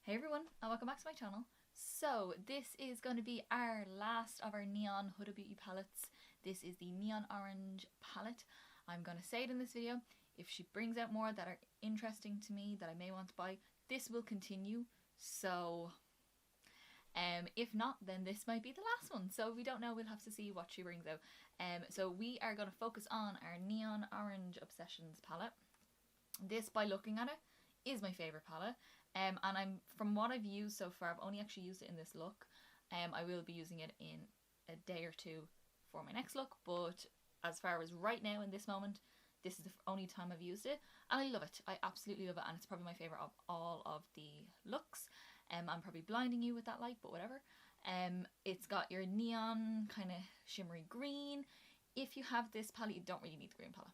Hey everyone, and welcome back to my channel. So this is going to be our last of our neon Huda Beauty palettes. This is the neon orange palette. I'm going to say it in this video. If she brings out more that are interesting to me that I may want to buy, this will continue. So if not, then this might be the last one. So we don't know, we'll have to see what she brings out. So we are going to focus on our neon orange Obsessions palette. This, by looking at it, is my favourite palette. And from what I've used so far, I've only actually used it in this look. I will be using it in a day or two for my next look, but as far as right now in this moment, this is the only time I've used it, and I love it. I absolutely love it, and it's probably my favourite of all of the looks. I'm probably blinding you with that light, but whatever. It's got your neon kind of shimmery green. If you have this palette, you don't really need the green palette,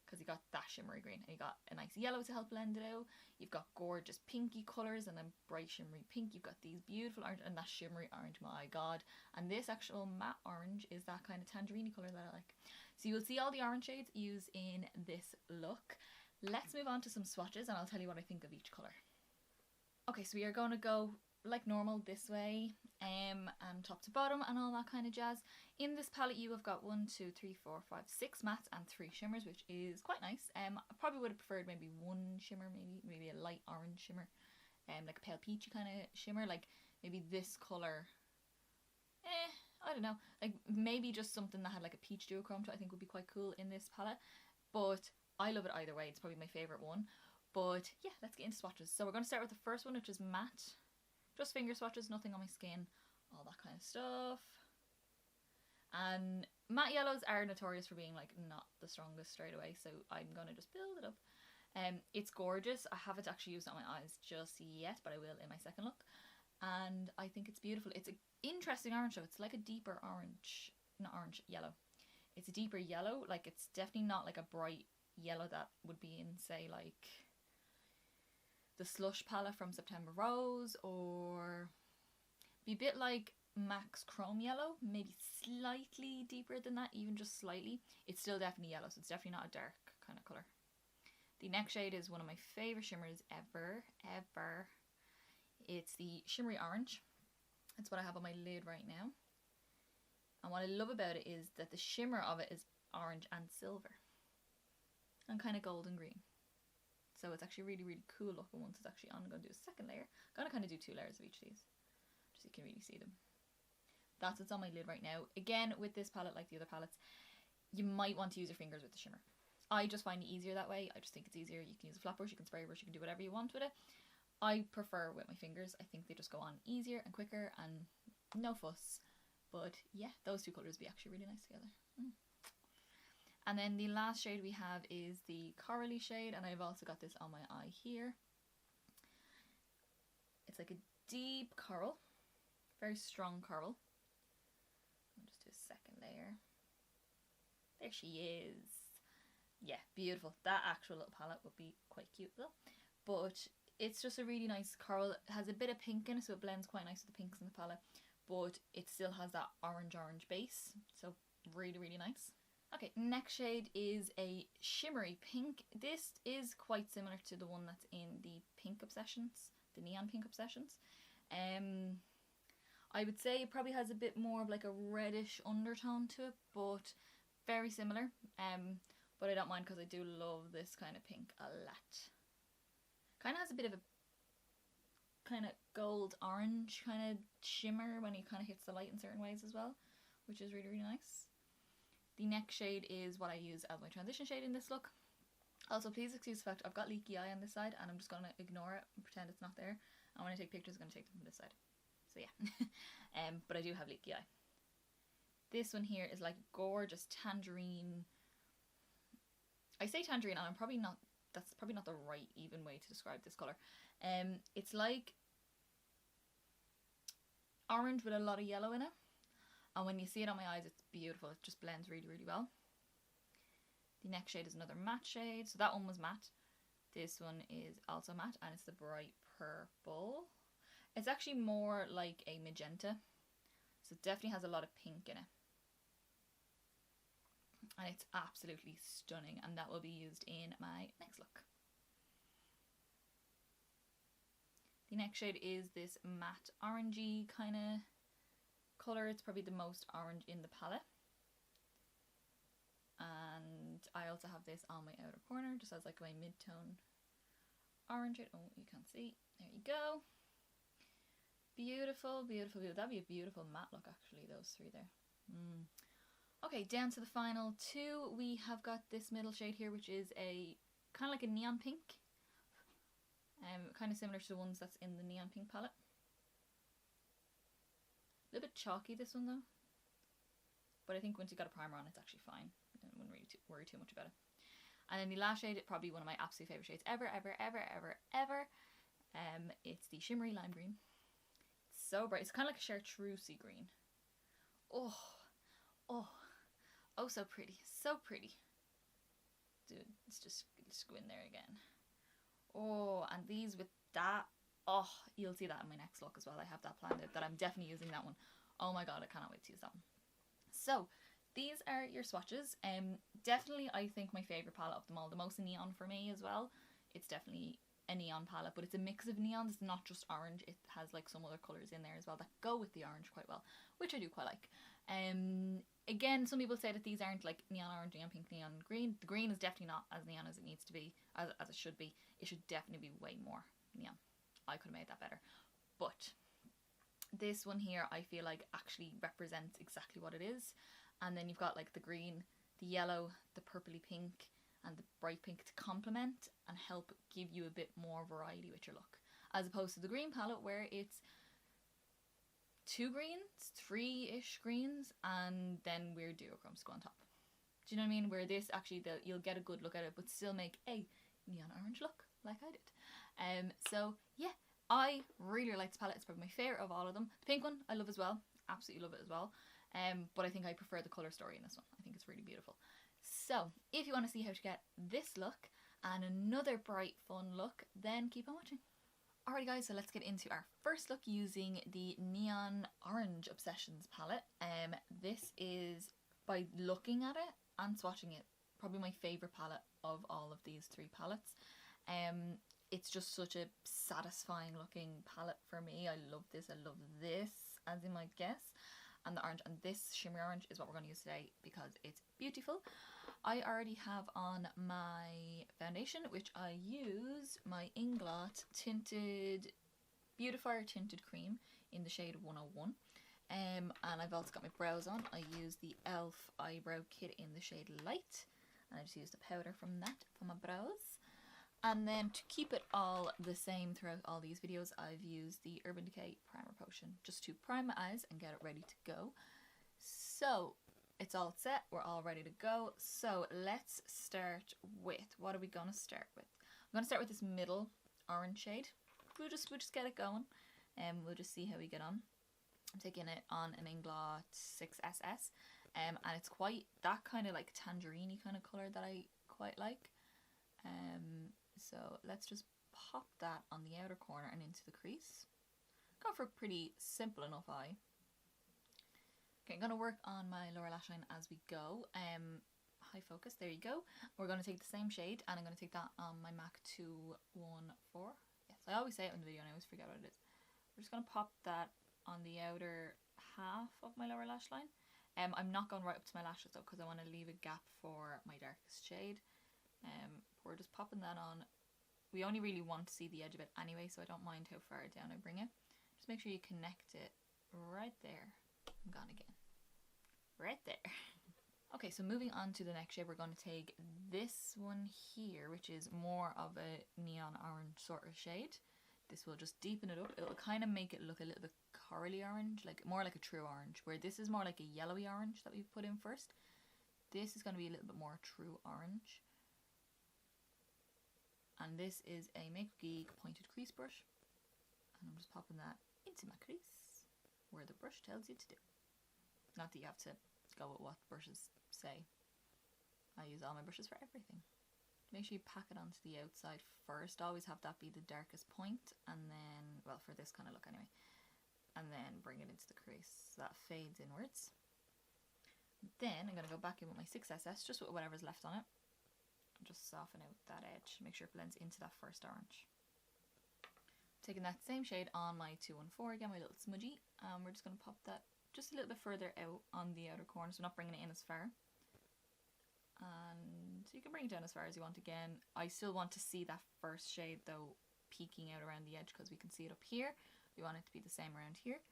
because you got that shimmery green, and you got a nice yellow to help blend it out. You've got gorgeous pinky colours and then bright shimmery pink. You've got these beautiful orange and that shimmery orange, my god. And this actual matte orange is that kind of tangerine colour that I like. So you will see all the orange shades used in this look. Let's move on to some swatches and I'll tell you what I think of each colour. Okay, so we are going to go like normal this way, and top to bottom and all that kind of jazz. In this palette you have got 1, 2, 3, 4, 5, 6 mattes and 3 shimmers, which is quite nice. I probably would have preferred maybe one shimmer, maybe a light orange shimmer, like a pale peachy kind of shimmer, like maybe this colour. I don't know, like maybe just something that had like a peach duochrome to it, I think would be quite cool in this palette. But I love it either way. It's probably my favourite one. But yeah, let's get into swatches. So we're going to start with the first one, which is matte. Just finger swatches, nothing on my skin, all that kind of stuff. And matte yellows are notorious for being like not the strongest straight away, so I'm gonna just build it up. It's gorgeous. I haven't actually used it on my eyes just yet, but I will in my second look. And I think it's beautiful. It's an interesting orange though. It's like a deeper orange, not orange, yellow. It's a deeper yellow. Like it's definitely not like a bright yellow that would be in, say, like the Slush palette from September Rose, or be a bit like MAC's Chrome Yellow, maybe slightly deeper than that, even just slightly. It's still definitely yellow, so it's definitely not a dark kind of colour. The next shade is one of my favourite shimmers ever. It's the shimmery orange. That's what I have on my lid right now. And what I love about it is that the shimmer of it is orange and silver, and kind of golden green. So it's actually really, really cool looking once it's actually on. I'm going to do a second layer. I'm going to kind of do 2 layers of each of these, just so you can really see them. That's what's on my lid right now. Again, with this palette, like the other palettes, you might want to use your fingers with the shimmer. I just find it easier that way. I just think it's easier. You can use a flat brush, you can spray brush, you can do whatever you want with it. I prefer with my fingers. I think they just go on easier and quicker and no fuss. But yeah, those 2 colours would be actually really nice together. And then the last shade we have is the corally shade, and I've also got this on my eye here. It's like a deep coral, very strong coral. I'll just do a second layer. There she is. Yeah, beautiful. That actual little palette would be quite cute though. But it's just a really nice coral. It has a bit of pink in it, so it blends quite nice with the pinks in the palette. But it still has that orange base, so really, really nice. Okay, next shade is a shimmery pink. This is quite similar to the one that's in the pink Obsessions, the neon pink Obsessions. I would say it probably has a bit more of like a reddish undertone to it, but very similar. But I don't mind because I do love this kind of pink a lot. Kind of has a bit of a kind of gold orange kind of shimmer when it kind of hits the light in certain ways as well, which is really, really nice. The next shade is what I use as my transition shade in this look. Also, please excuse the fact I've got leaky eye on this side, and I'm just going to ignore it and pretend it's not there. And when I take pictures, I'm going to take them from this side. So yeah, but I do have leaky eye. This one here is like gorgeous tangerine. I say tangerine, and that's probably not the right even way to describe this colour. It's like orange with a lot of yellow in it. And when you see it on my eyes, it's beautiful. It just blends really, really well. The next shade is another matte shade. So that one was matte. This one is also matte, and it's the bright purple. It's actually more like a magenta. So it definitely has a lot of pink in it. And it's absolutely stunning, and that will be used in my next look. The next shade is this matte orangey kind of colour. It's probably the most orange in the palette. And I also have this on my outer corner, just as like my mid-tone orange. Oh, you can't see. There you go. Beautiful, beautiful, beautiful. That'd be a beautiful matte look, actually, those three there. Okay, down to the final two. We have got this middle shade here, which is a kind of like a neon pink. Kind of similar to the ones that's in the neon pink palette. A little bit chalky, this one though. But I think once you got a primer on, it's actually fine. I wouldn't really worry too much about it. And then the last shade, probably one of my absolute favourite shades ever. It's the shimmery lime green. It's so bright. It's kind of like a chartreusey green. Oh, so pretty. So pretty. Dude, let's just go in there again. Oh, and these with that. Oh, you'll see that in my next look as well. I have that planned out, that I'm definitely using that one. Oh my god, I cannot wait to use that one. So, these are your swatches. Definitely, I think my favourite palette of them all. The most neon for me as well. It's definitely a neon palette, but it's a mix of neons. It's not just orange. It has like some other colours in there as well that go with the orange quite well, which I do quite like. Again, some people say that these aren't like neon orange, neon pink, neon green. The green is definitely not as neon as it needs to be, as it should be. It should definitely be way more neon. I could have made that better. But this one here, I feel like actually represents exactly what it is. And then you've got like the green, the yellow, the purpley pink, and the bright pink to complement and help give you a bit more variety with your look. As opposed to the green palette where it's 2 greens, 3-ish greens, and then weird duochrome to go on top. Do you know what I mean? Where this actually, you'll get a good look at it, but still make a neon orange look, like I did. So yeah, I really like this palette. It's probably my favourite of all of them. The pink one, I love as well. Absolutely love it as well. But I think I prefer the colour story in this one. I think it's really beautiful. So, if you want to see how to get this look and another bright, fun look, then keep on watching. Alrighty guys, so let's get into our first look using the Neon Orange Obsessions palette. This is, by looking at it and swatching it, probably my favourite palette of all of these 3 palettes. It's just such a satisfying looking palette for me. I love this, as you might guess. And the orange, and this shimmery orange is what we're going to use today because it's beautiful. I already have on my foundation, which I use my Inglot tinted Beautifier Tinted Cream in the shade 101. And I've also got my brows on. I use the e.l.f. eyebrow kit in the shade Light, and I just use the powder from that for my brows. And then to keep it all the same throughout all these videos, I've used the Urban Decay Primer Potion just to prime my eyes and get it ready to go. So it's all set, we're all ready to go. So let's start with, what are we going to start with? I'm going to start with this middle orange shade. We'll just get it going and we'll just see how we get on. I'm taking it on an Inglot 6SS and it's quite that kind of like tangerine-y kind of colour that I quite like. So let's just pop that on the outer corner and into the crease. Go for a pretty simple enough eye. Okay, I'm going to work on my lower lash line as we go. High focus, there you go. We're going to take the same shade and I'm going to take that on my MAC 214. Yes, I always say it in the video and I always forget what it is. We're just going to pop that on the outer half of my lower lash line. I'm not going right up to my lashes though because I want to leave a gap for my darkest shade. We're just popping that on. We only really want to see the edge of it anyway, so I don't mind how far down I bring it. Just make sure you connect it right there. I'm gone again. Right there. Okay, so moving on to the next shade, we're going to take this one here, which is more of a neon orange sort of shade. This will just deepen it up. It'll kind of make it look a little bit corally orange, like more like a true orange, where this is more like a yellowy orange that we've put in first. This is going to be a little bit more true orange. And this is a Makeup Geek pointed crease brush. And I'm just popping that into my crease where the brush tells you to do. Not that you have to go with what brushes say. I use all my brushes for everything. Make sure you pack it onto the outside first. Always have that be the darkest point. And then, well, for this kind of look anyway. And then bring it into the crease so that fades inwards. Then I'm going to go back in with my 6SS, just with whatever's left on it. Just soften out that edge, make sure it blends into that first orange. Taking that same shade on my 214 again, my little smudgy. We're just going to pop that just a little bit further out on the outer corner, so we're not bringing it in as far. And you can bring it down as far as you want again. I still want to see that first shade though peeking out around the edge because we can see it up here. We want it to be the same around here.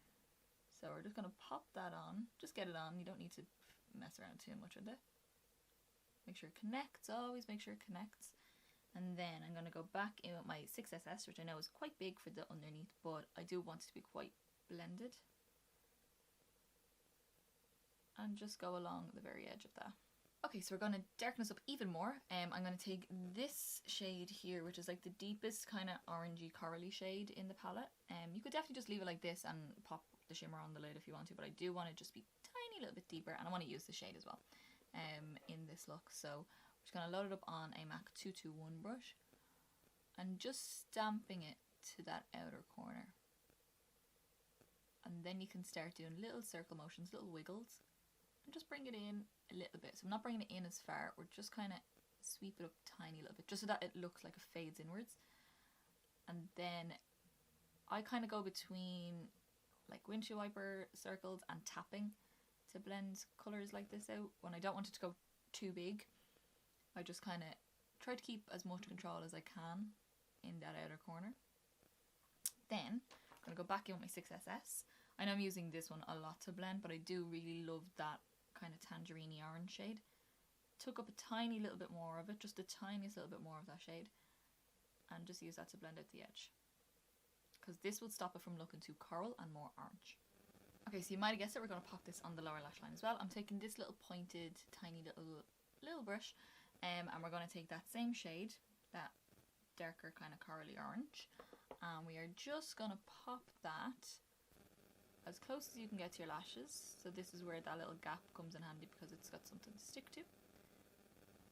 So we're just going to pop that on. Just get it on. You don't need to mess around too much with it. Make sure it connects. Always make sure it connects. And then I'm going to go back in with my 6SS, which I know is quite big for the underneath, but I do want it to be quite blended. And just go along the very edge of that. Okay, so we're going to darken this up even more. I'm going to take this shade here, which is like the deepest kind of orangey corally shade in the palette. You could definitely just leave it like this and pop the shimmer on the lid if you want to, but I do want it just be tiny little bit deeper, and I want to use the shade as well in this look. So I'm just going to load it up on a MAC 221 brush and just stamping it to that outer corner. And then you can start doing little circle motions, little wiggles, and just bring it in a little bit. So I'm not bringing it in as far, we're just kind of sweep it up tiny little bit, just so that it looks like it fades inwards. And then I kind of go between like windshield wiper circles and tapping to blend colours like this out. When I don't want it to go too big, I just kind of try to keep as much control as I can in that outer corner. Then I'm going to go back in with my 6SS. I know I'm using this one a lot to blend, but I do really love that kind of tangerine orange shade. Took up a tiny little bit more of it, just the tiniest little bit more of that shade, and just use that to blend out the edge, because this will stop it from looking too coral and more orange. Okay, so you might have guessed it, we're going to pop this on the lower lash line as well. I'm taking this little pointed tiny little brush, and we're going to take that same shade, that darker kind of corally orange, and we are just going to pop that as close as you can get to your lashes. So this is where that little gap comes in handy because it's got something to stick to.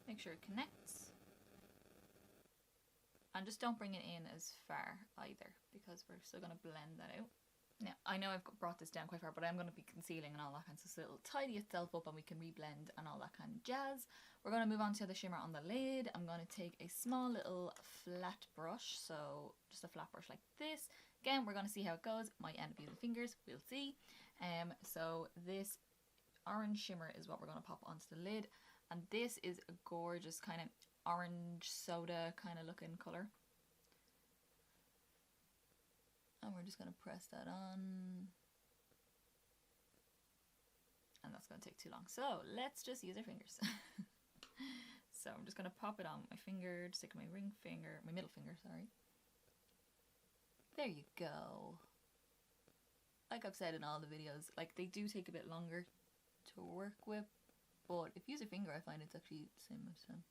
Make sure it connects. And just don't bring it in as far either, because we're still going to blend that out. Now, I know I've brought this down quite far, but I'm going to be concealing and all that kind of stuff, so it'll tidy itself up and we can reblend and all that kind of jazz. We're going to move on to the shimmer on the lid. I'm going to take a small little flat brush, so just a flat brush like this. Again, we're going to see how it goes. It might end up using fingers, we'll see. So this orange shimmer is what we're going to pop onto the lid, and this is a gorgeous kind of orange soda kind of looking colour. And we're just going to press that on. And that's going to take too long. So let's just use our fingers. So I'm just going to pop it on my finger, stick my ring finger, my middle finger, sorry. There you go. Like I've said in all the videos, like they do take a bit longer to work with, but if you use a finger, I find it's actually the same as them.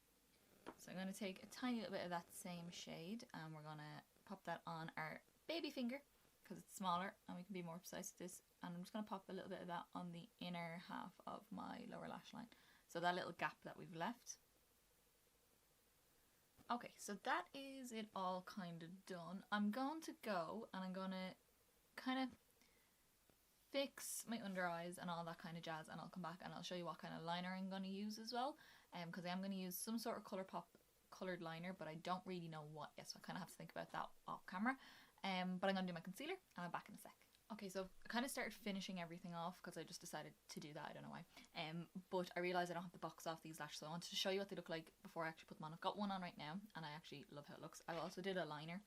So I'm going to take a tiny little bit of that same shade, and we're going to pop that on our baby finger because it's smaller and we can be more precise with this. And I'm just going to pop a little bit of that on the inner half of my lower lash line, so that little gap that we've left. Okay, so that is it all kind of done. I'm going to go and I'm going to kind of fix my under eyes and all that kind of jazz, and I'll come back and I'll show you what kind of liner I'm going to use as well, because I am going to use some sort of ColourPop coloured liner, but I don't really know what yet, so I kind of have to think about that off camera. But I'm going to do my concealer and I'm back in a sec. Okay, so I kind of started finishing everything off because I just decided to do that, I don't know why. But I realised I don't have to box off these lashes, so I wanted to show you what they look like before I actually put them on. I've got one on right now and I actually love how it looks. I also did a liner,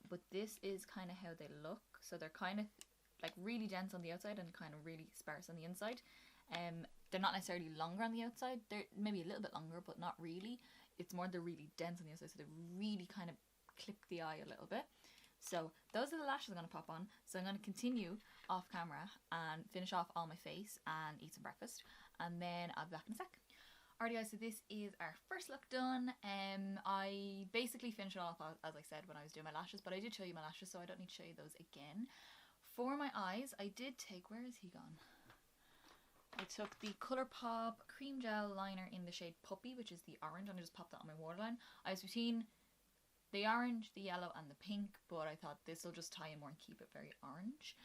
but this is kind of how they look. So they're kind of like really dense on the outside and kind of really sparse on the inside. They're not necessarily longer on the outside, they're maybe a little bit longer, but not really. It's more they're really dense on the outside, so they really kind of clip the eye a little bit. So those are the lashes I'm going to pop on. So I'm going to continue off camera and finish off all my face and eat some breakfast, and then I'll be back in a sec. Alrighty guys, so this is our first look done. I basically finished it off as I said when I was doing my lashes, but I did show you my lashes, so I don't need to show you those again. For my eyes, I did take, where is he gone? I took the ColourPop Cream Gel Liner in the shade Puppy, which is the orange, and I just popped that on my waterline. I was between the orange, the yellow and the pink, but I thought this will just tie in more and keep it very orange.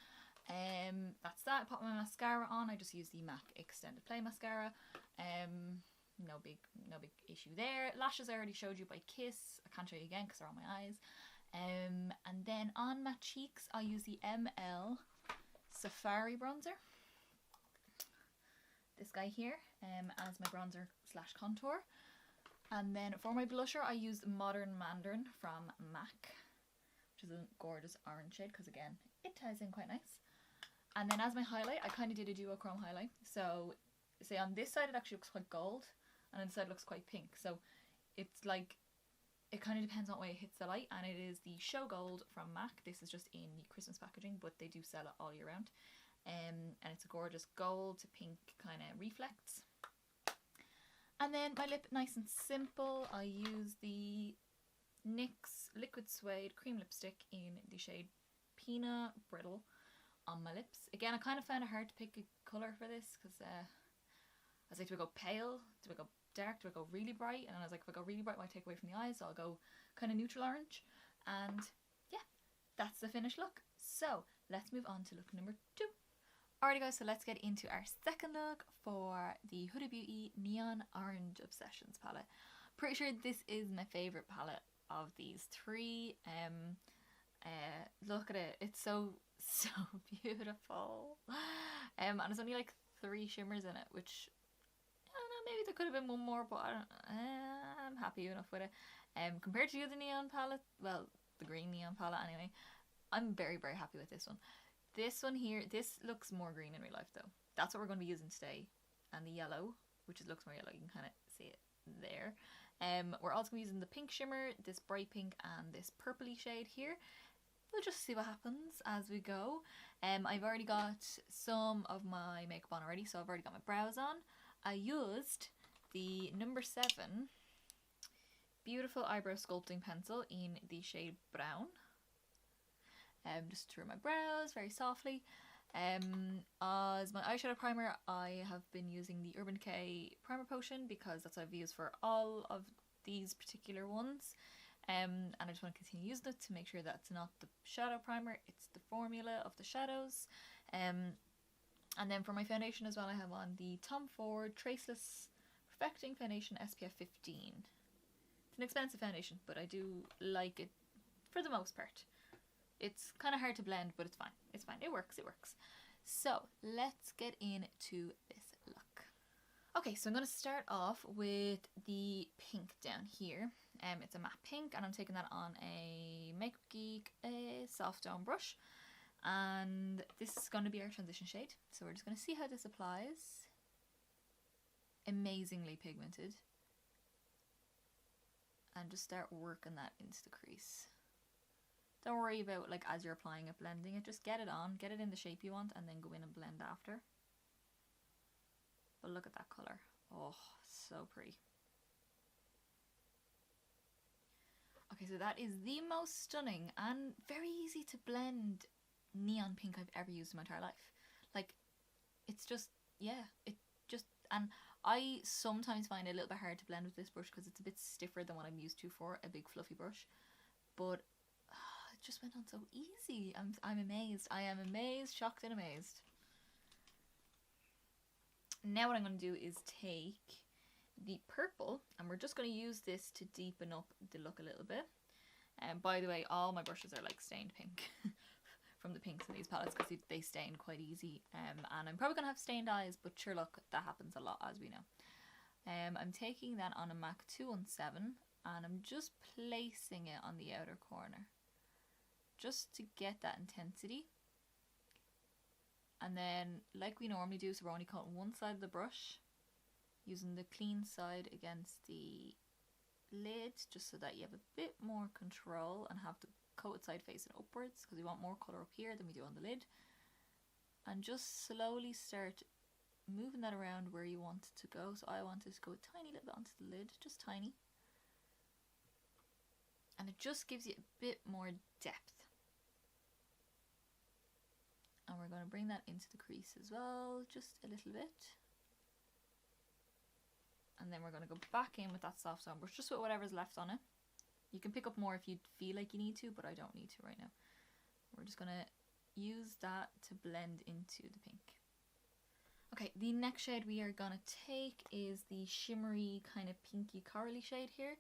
That's that. I popped my mascara on. I just used the MAC Extended Play Mascara. No big issue there. Lashes I already showed you by Kiss. I can't show you again because they're on my eyes. And then on my cheeks, I use the ML Safari bronzer. This guy here as my bronzer slash contour. And then for my blusher, I used Modern Mandarin from MAC, which is a gorgeous orange shade because, again, it ties in quite nice. And then as my highlight, I kind of did a duochrome highlight. So, say on this side, it actually looks quite gold, and on this side it looks quite pink. So, it's like, it kind of depends on what way it hits the light, and it is the Show Gold from MAC. This is just in the Christmas packaging, but they do sell it all year round. And it's a gorgeous gold to pink kind of reflex. And then my lip, nice and simple. I use the NYX Liquid Suede Cream Lipstick in the shade Peanut Brittle on my lips. Again, I kind of found it hard to pick a colour for this because I was like, do I go pale? Do I go dark? Do I go really bright? And I was like, if I go really bright, it might take away from the eyes, so I'll go kind of neutral orange. And yeah, that's the finished look. So let's move on to look number 2. Alrighty guys, so let's get into our second look for the Huda Beauty Neon Orange Obsessions palette. Pretty sure this is my favourite palette of these 3. Look at it, it's so beautiful. And there's only like 3 shimmers in it, which I don't know, maybe there could have been one more, but I'm happy enough with it. Compared to the other neon palette, well, the green neon palette anyway, I'm very happy with this one. This one here, this looks more green in real life though. That's what we're going to be using today. And the yellow, which looks more yellow, you can kind of see it there. We're also going to be using the pink shimmer, this bright pink, and this purpley shade here. We'll just see what happens as we go. I've already got some of my makeup on already, so I've already got my brows on. I used the number 7 Beautiful Eyebrow Sculpting Pencil in the shade Brown. Just through my brows very softly. As my eyeshadow primer, I have been using the Urban Decay Primer Potion because that's what I've used for all of these particular ones. And I just want to continue using it to make sure that it's not the shadow primer, it's the formula of the shadows. And then for my foundation as well, I have on the Tom Ford Traceless Perfecting Foundation SPF 15. It's an expensive foundation, but I do like it for the most part. It's kind of hard to blend, but it's fine. It's fine. It works. It works. So let's get into this look. Okay, so I'm going to start off with the pink down here. It's a matte pink, and I'm taking that on a Makeup Geek soft down brush. And this is going to be our transition shade. So we're just going to see how this applies. Amazingly pigmented. And just start working that into the crease. Don't worry about, like, as you're applying it, blending it. Just get it on, get it in the shape you want, and then go in and blend after. But look at that colour. Oh, so pretty. Okay, so that is the most stunning and very easy to blend neon pink I've ever used in my entire life. Like, it's just, yeah, it just, and I sometimes find it a little bit hard to blend with this brush because it's a bit stiffer than what I'm used to for a big fluffy brush. But it just went on so easy. I'm amazed. I am amazed, shocked and amazed. Now what I'm going to do is take the purple, and we're just going to use this to deepen up the look a little bit. And by the way, all my brushes are like stained pink from the pinks in these palettes because they stain quite easy. And I'm probably going to have stained eyes, but sure, look, that happens a lot, as we know. I'm taking that on a MAC 217, and I'm just placing it on the outer corner just to get that intensity. And then, like we normally do, so we're only coating one side of the brush, using the clean side against the lid, just so that you have a bit more control and have the coated side facing upwards, because we want more colour up here than we do on the lid. And just slowly start moving that around where you want it to go. So I want it to go a tiny little bit onto the lid, just tiny. And it just gives you a bit more depth. And we're going to bring that into the crease as well, just a little bit. And then we're going to go back in with that soft stone brush, just with whatever's left on it. You can pick up more if you feel like you need to, but I don't need to right now. We're just going to use that to blend into the pink. Okay, the next shade we are going to take is the shimmery kind of pinky corally shade here.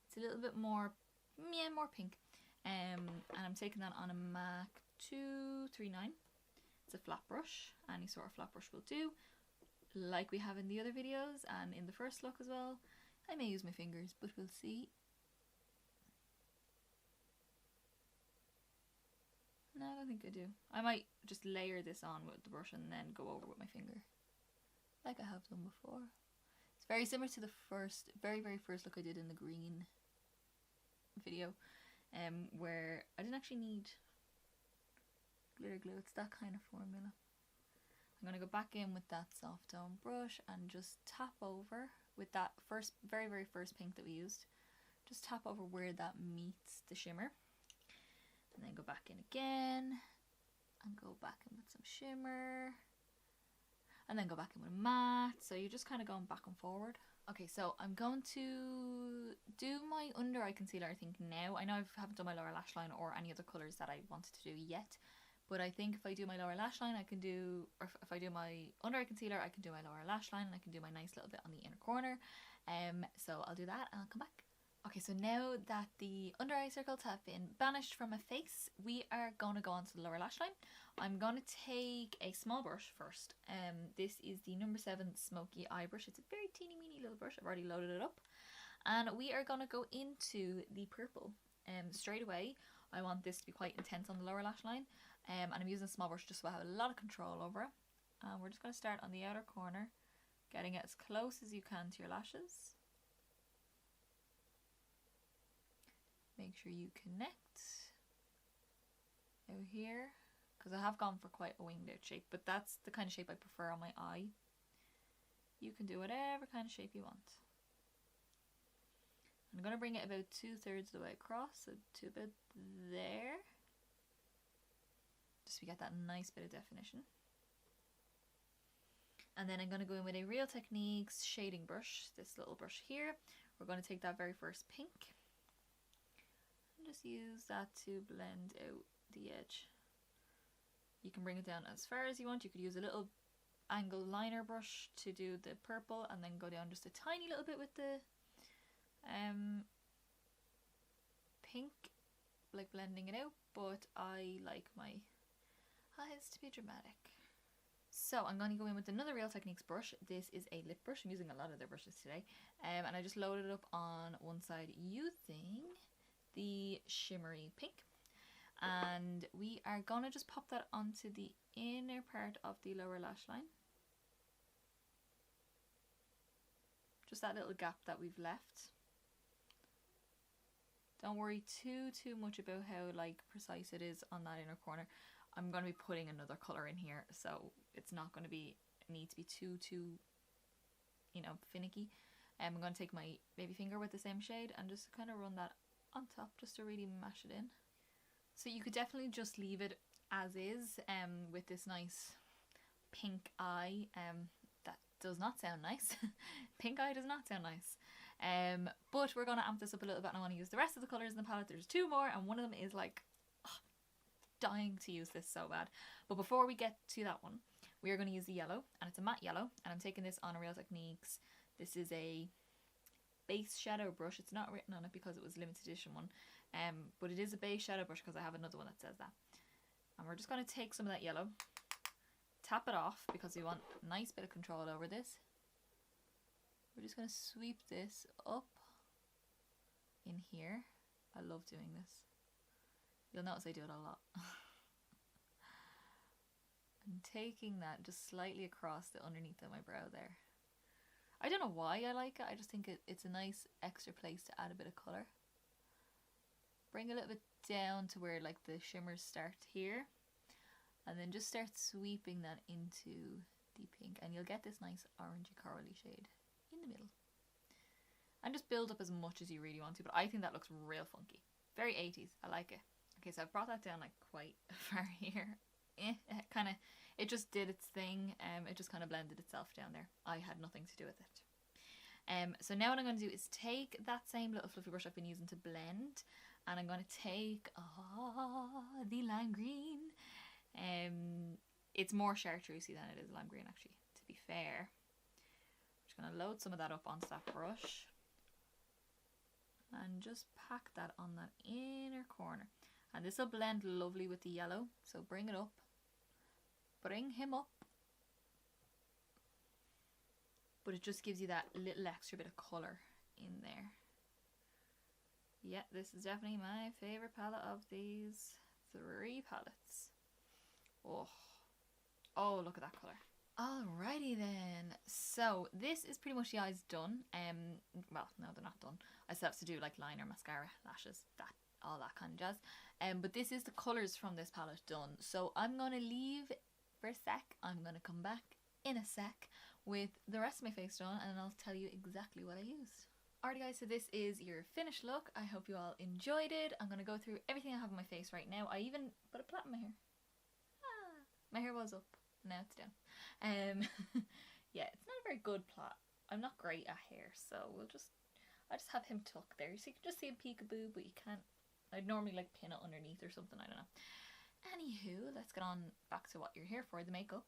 It's a little bit more, yeah, more pink. And I'm taking that on a MAC 239. It's a flat brush. Any sort of flat brush will do, like we have in the other videos and in the first look as well. I may use my fingers, but we'll see. No, I don't think I do. I might just layer this on with the brush and then go over with my finger, like I have done before. It's very similar to the very first look I did in the green video, where I didn't actually need glitter glue. It's that kind of formula. I'm going to go back in with that soft tone brush and just tap over with that very first pink that we used. Just tap over where that meets the shimmer. And then go back in again. And go back in with some shimmer. And then go back in with a matte. So you're just kind of going back and forward. Okay, so I'm going to do my under eye concealer, I think, now. I know I haven't done my lower lash line or any other colours that I wanted to do yet. But I think if I do my lower lash line, I can do, or if I do my under eye concealer, I can do my lower lash line and I can do my nice little bit on the inner corner. So I'll do that and I'll come back. Okay, so now that the under eye circles have been banished from my face, we are going to go on to the lower lash line. I'm going to take a small brush first. This is the number 7 Smoky Eye Brush. It's a very teeny weeny little brush. I've already loaded it up. And we are going to go into the purple. Straight away, I want this to be quite intense on the lower lash line. And I'm using a small brush just so I have a lot of control over it. And we're just going to start on the outer corner, getting it as close as you can to your lashes. Make sure you connect out here, because I have gone for quite a winged out shape, but that's the kind of shape I prefer on my eye. You can do whatever kind of shape you want. I'm going to bring it about 2/3 of the way across, so to about there. Just so we get that nice bit of definition. And then I'm going to go in with a Real Techniques shading brush, this little brush here. We're going to take that very first pink and just use that to blend out the edge. You can bring it down as far as you want. You could use a little angle liner brush to do the purple and then go down just a tiny little bit with the pink, like blending it out, but I like my eyes to be dramatic. So I'm going to go in with another Real Techniques brush. This is a lip brush. I'm using a lot of their brushes today. And I just loaded it up on one side using the shimmery pink. And we are going to just pop that onto the inner part of the lower lash line. Just that little gap that we've left. Don't worry too much about how like precise it is on that inner corner. I'm going to be putting another colour in here, so it's not going to be, need to be too you know, finicky. I'm going to take my baby finger with the same shade and just kind of run that on top just to really mash it in. So you could definitely just leave it as is, with this nice pink eye. That does not sound nice. Pink eye does not sound nice. But we're going to amp this up a little bit and I want to use the rest of the colours in the palette. There's 2 more and one of them is like, dying to use this so bad. But before we get to that one, we are going to use the yellow, and it's a matte yellow, and I'm taking this on a Real Techniques. This is a base shadow brush. It's not written on it because it was a limited edition one, but it is a base shadow brush because I have another one that says that. And we're just going to take some of that yellow, tap it off because we want a nice bit of control over this. We're just going to sweep this up in here. I love doing this. You'll notice I do it a lot. I'm taking that just slightly across the underneath of my brow there. I don't know why I like it. I just think it's a nice extra place to add a bit of colour. Bring a little bit down to where like the shimmers start here. And then just start sweeping that into the pink. And you'll get this nice orangey corally shade in the middle. And just build up as much as you really want to. But I think that looks real funky. Very 80s. I like it. Okay, so I've brought that down like quite far here. It just did its thing. It just kind of blended itself down there. I had nothing to do with it. So now what I'm going to do is take that same little fluffy brush I've been using to blend, and I'm going to take the lime green. It's more chartreusey than it is lime green, actually, to be fair. I'm just going to load some of that up onto that brush. and just pack that on that inner corner. And this will blend lovely with the yellow, so bring it up. Bring him up. But it just gives you that little extra bit of colour in there. Yeah, this is definitely my favourite palette of these 3 palettes. Oh, look at that colour. Alrighty then. So this is pretty much the eyes done. Well, no, they're not done. I still have to do like liner, mascara, lashes, all that kind of jazz. But this is the colours from this palette done. So I'm gonna leave for a sec. I'm gonna come back in a sec with the rest of my face done, and I'll tell you exactly what I used. Alrighty guys, so this is your finished look. I hope you all enjoyed it. I'm gonna go through everything I have on my face right now. I even put a plait in my hair. My hair was up, now it's down. Yeah, it's not a very good plait. I'm not great at hair, so I just have him tucked there, so you can just see a peekaboo, but you can't. I'd normally like pin it underneath or something, I don't know. Anywho, let's get on back to what you're here for, the makeup.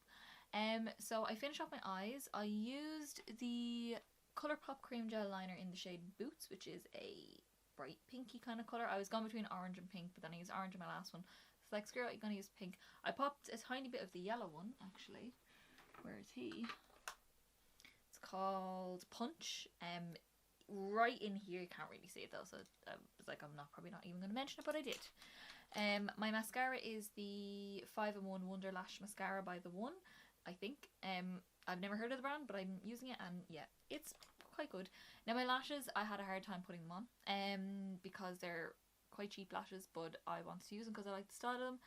So I finished off my eyes. I used the Colourpop Cream Gel Liner in the shade Boots, which is a bright pinky kind of colour. I was going between orange and pink, but then I used orange in my last one. So like, screw it, I'm going to use pink. I popped a tiny bit of the yellow one, actually. Where is he? It's called Punch. Right in here, you can't really see it though, so I was like, I'm probably not even going to mention it, but I did. My mascara is the 5-in-1 Wonder Lash Mascara by The One, I think. I've never heard of the brand, but I'm using it, and yeah, it's quite good. Now my lashes, I had a hard time putting them on, because they're quite cheap lashes, but I wanted to use them because I like the style of them,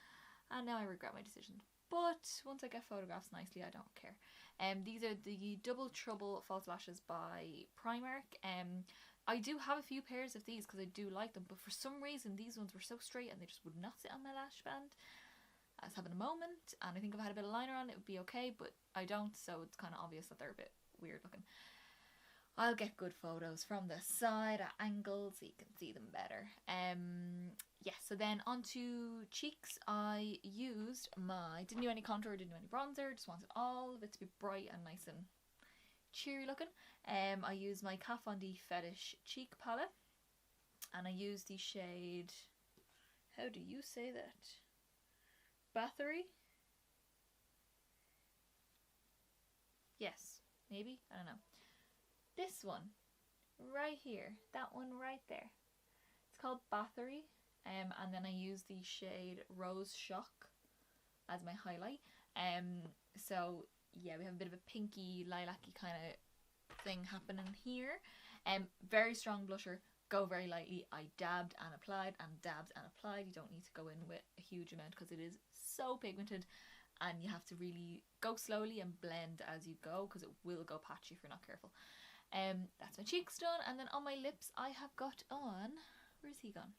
and now I regret my decision. But once I get photographs nicely, I don't care. These are the Double Trouble False Lashes by Primark. I do have a few pairs of these because I do like them, but for some reason these ones were so straight and they just would not sit on my lash band. I was having a moment, and I think if I had a bit of liner on it would be okay, but I don't, so it's kind of obvious that they're a bit weird looking. I'll get good photos from the side at angles so you can see them better. Yeah, so then onto cheeks, I used didn't do any contour, didn't do any bronzer, just wanted all of it to be bright and nice and cheery looking. I used my Kat Von D Fetish Cheek Palette, and I used the shade, how do you say that? Bathory? Yes, maybe? I don't know. This one, right here, that one right there. It's called Bathory, and then I use the shade Rose Shock as my highlight. So yeah, we have a bit of a pinky, lilac-y kind of thing happening here. Very strong blusher, go very lightly. I dabbed and applied and dabbed and applied. You don't need to go in with a huge amount because it is so pigmented, and you have to really go slowly and blend as you go because it will go patchy if you're not careful. That's my cheeks done, and then on my lips I have got on, where's he gone?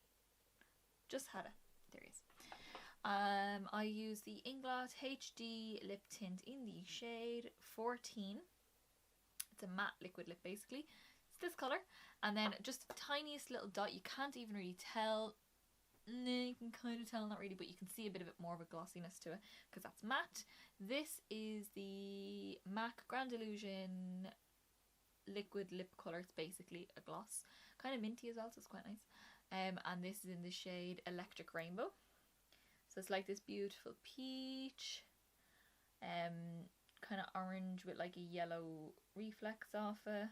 Just had it. There he is. I use the Inglot HD lip tint in the shade 14. It's a matte liquid lip basically. It's this colour, and then just the tiniest little dot. You can't even really tell. No, you can kind of tell, not really, but you can see a bit of it, more of a glossiness to it because that's matte. This is the MAC Grand Illusion liquid lip colour. It's basically a gloss, kind of minty as well, so it's quite nice. And this is in the shade Electric Rainbow, so it's like this beautiful peach, kind of orange with like a yellow reflex off it.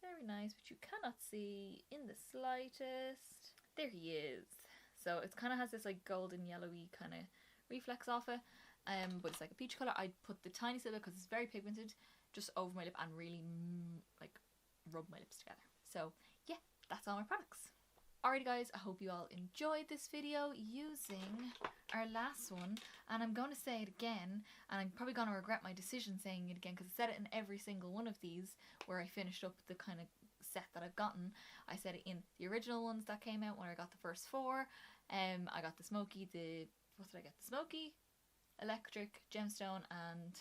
Very nice, but you cannot see in the slightest. There he is. So it kind of has this like golden yellowy kind of reflex off it, but it's like a peach colour. I put the tiniest bit because it's very pigmented just over my lip and really like rub my lips together. So yeah, that's all my products. Alrighty guys, I hope you all enjoyed this video using our last one, and I'm going to say it again, and I'm probably going to regret my decision saying it again because I said it in every single one of these where I finished up the kind of set that I've gotten. I said it in the original ones that came out when I got the first 4. I got the smoky, what did I get? The smoky, electric, gemstone, and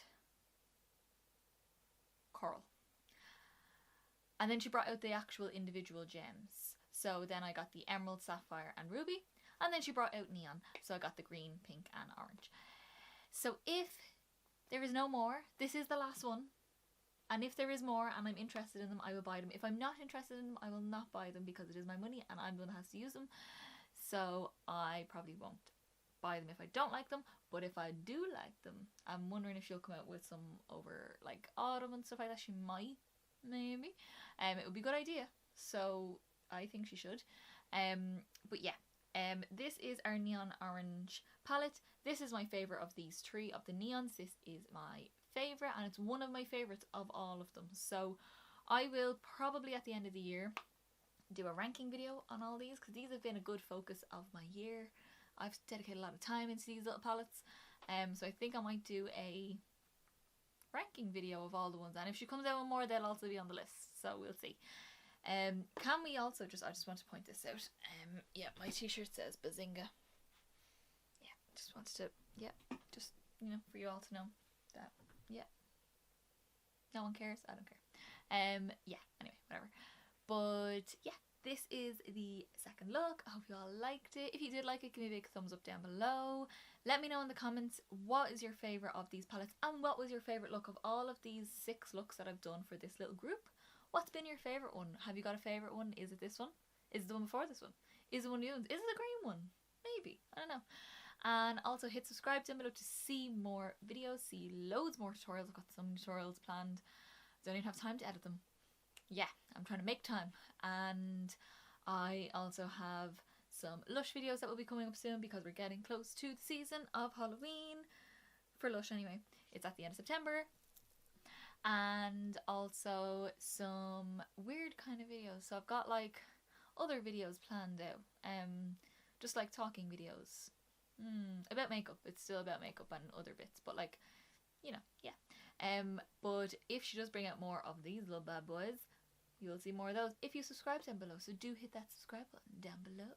coral. And then she brought out the actual individual gems. So then I got the emerald, sapphire, and ruby. And then she brought out neon. So I got the green, pink, and orange. So if there is no more, this is the last one. And if there is more and I'm interested in them, I will buy them. If I'm not interested in them, I will not buy them because it is my money and I'm the one that has to use them. So I probably won't buy them if I don't like them. But if I do like them, I'm wondering if she'll come out with some over like autumn and stuff like that. She might, maybe. It would be a good idea. So I think she should. But yeah. This is our neon orange palette. This is my favourite of these three of the neons. This is my favourite and it's one of my favourites of all of them. So I will probably at the end of the year do a ranking video on all these because these have been a good focus of my year. I've dedicated a lot of time into these little palettes. So I think I might do a ranking video of all the ones, and if she comes out with more they'll also be on the list, so we'll see. Can we also I just want to point this out. Yeah, my t-shirt says Bazinga. Yeah, just wanted to, yeah, just, you know, for you all to know that, yeah. No one cares, I don't care. Yeah, anyway, whatever. But yeah, this is the second look. I hope you all liked it. If you did like it, give me a big thumbs up down below. Let me know in the comments what is your favourite of these palettes and what was your favourite look of all of these 6 looks that I've done for this little group. What's been your favourite one? Have you got a favourite one? Is it this one? Is it the one before this one? Is it one of the ones? Is it the green one? Maybe. I don't know. And also hit subscribe down below to see more videos, see loads more tutorials. I've got some tutorials planned. I don't even have time to edit them. Yeah, I'm trying to make time. And I also have some Lush videos that will be coming up soon because we're getting close to the season of Halloween. For Lush anyway. It's at the end of September. And also some weird kind of videos. So I've got like other videos planned out. Just like talking videos. About makeup. It's still about makeup and other bits. But like, you know, yeah. But if she does bring out more of these little bad boys, you'll see more of those if you subscribe down below. So do hit that subscribe button down below.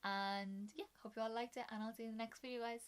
And yeah, hope you all liked it, and I'll see you in the next video, guys.